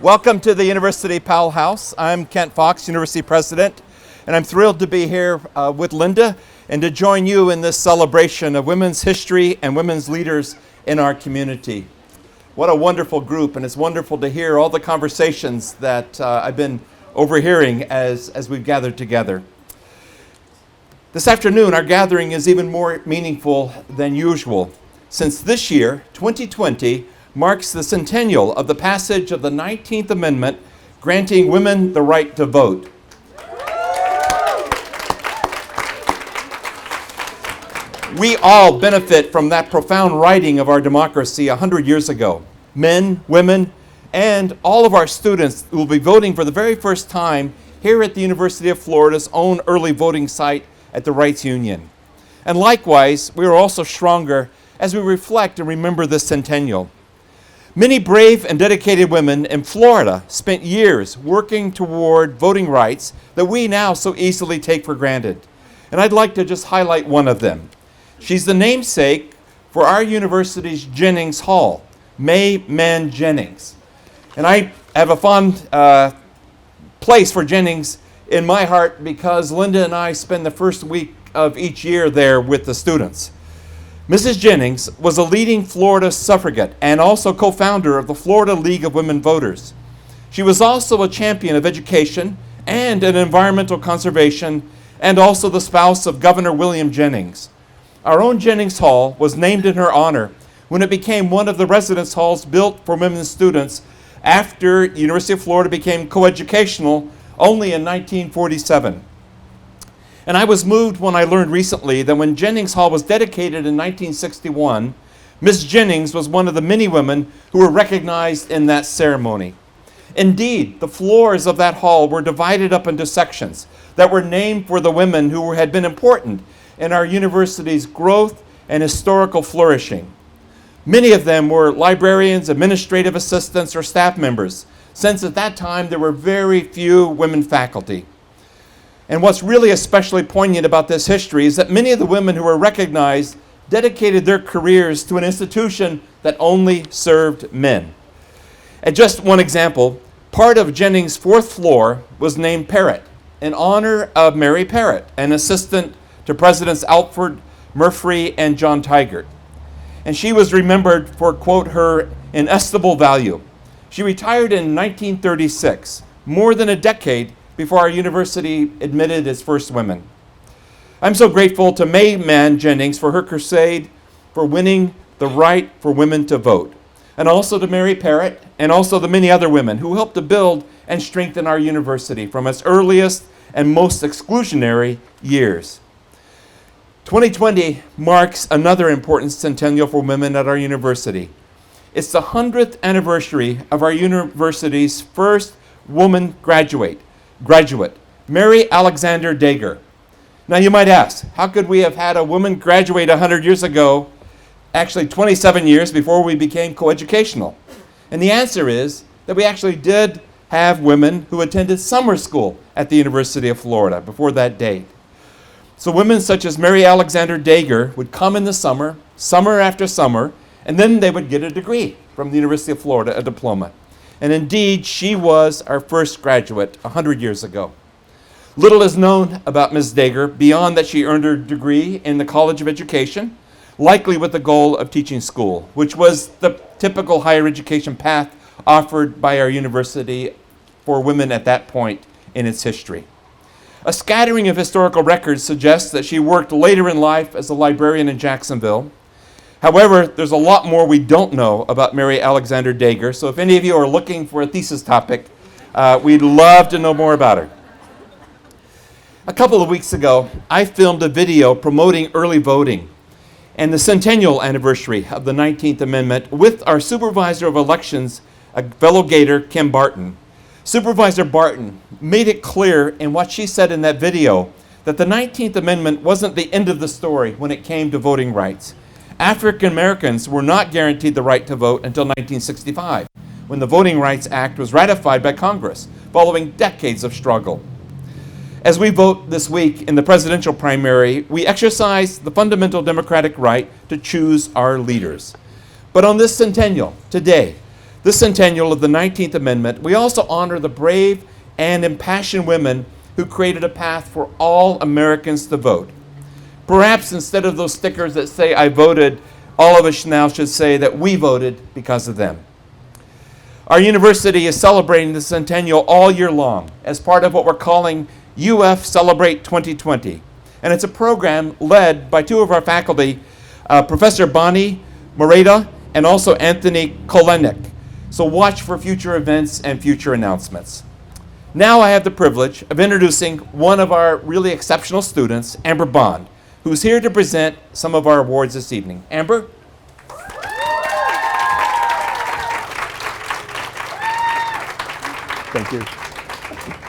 Welcome to the University Powell House. I'm Kent Fox, University President, and I'm thrilled to be here with Linda and to join you in this celebration of women's history and women's leaders in our community. What a wonderful group, and it's wonderful to hear all the conversations that I've been overhearing as we've gathered together. This afternoon, our gathering is even more meaningful than usual, since this year, 2020, marks the centennial of the passage of the 19th Amendment, granting women the right to vote. We all benefit from that profound writing of our democracy 100 years ago. Men, women, and all of our students will be voting for the very first time here at the University of Florida's own early voting site at the Rights Union. And likewise, we are also stronger as we reflect and remember this centennial. Many brave and dedicated women in Florida spent years working toward voting rights that we now so easily take for granted. And I'd like to just highlight one of them. She's the namesake for our university's Jennings Hall, May Mann Jennings. And I have a fond place for Jennings in my heart because Linda and I spend the first week of each year there with the students. Mrs. Jennings was a leading Florida suffragette and also co-founder of the Florida League of Women Voters. She was also a champion of education and in environmental conservation, and also the spouse of Governor William Jennings. Our own Jennings Hall was named in her honor when it became one of the residence halls built for women students after the University of Florida became coeducational only in 1947. And I was moved when I learned recently that when Jennings Hall was dedicated in 1961, Miss Jennings was one of the many women who were recognized in that ceremony. Indeed, the floors of that hall were divided up into sections that were named for the women who had been important in our university's growth and historical flourishing. Many of them were librarians, administrative assistants, or staff members, since at that time there were very few women faculty. And what's really especially poignant about this history is that many of the women who were recognized dedicated their careers to an institution that only served men. And just one example, part of Jennings' fourth floor was named Parrott in honor of Mary Parrott, an assistant to Presidents Alfred Murphy and John Tigert. And she was remembered for, quote, her inestimable value. She retired in 1936, more than a decade before our university admitted its first women. I'm so grateful to May Mann Jennings for her crusade for winning the right for women to vote, and also to Mary Parrott, and also the many other women who helped to build and strengthen our university from its earliest and most exclusionary years. 2020 marks another important centennial for women at our university. It's the 100th anniversary of our university's first woman graduate, Mary Alexander Dager. Now you might ask, how could we have had a woman graduate 100 years ago, actually 27 years before we became coeducational? And the answer is that we actually did have women who attended summer school at the University of Florida before that date. So women such as Mary Alexander Dager would come in the summer, summer after summer, and then they would get a degree from the University of Florida, a diploma. And indeed, she was our first graduate 100 years ago. Little is known about Ms. Dager beyond that she earned her degree in the College of Education, likely with the goal of teaching school, which was the typical higher education path offered by our university for women at that point in its history. A scattering of historical records suggests that she worked later in life as a librarian in Jacksonville. However, there's a lot more we don't know about Mary Alexander Dager, so if any of you are looking for a thesis topic, we'd love to know more about her. A couple of weeks ago, I filmed a video promoting early voting and the centennial anniversary of the 19th Amendment with our supervisor of elections, a fellow Gator, Kim Barton. Supervisor Barton made it clear in what she said in that video that the 19th Amendment wasn't the end of the story when it came to voting rights. African Americans were not guaranteed the right to vote until 1965, when the Voting Rights Act was ratified by Congress, following decades of struggle. As we vote this week in the presidential primary, we exercise the fundamental democratic right to choose our leaders. But on this centennial, today, this centennial of the 19th Amendment, we also honor the brave and impassioned women who created a path for all Americans to vote. Perhaps instead of those stickers that say, "I voted," all of us now should say that we voted because of them. Our university is celebrating the centennial all year long as part of what we're calling UF Celebrate 2020. And it's a program led by two of our faculty, Professor Bonnie Moreta and also Anthony Kolenik. So watch for future events and future announcements. Now I have the privilege of introducing one of our really exceptional students, Amber Bond, who's here to present some of our awards this evening. Amber? Thank you.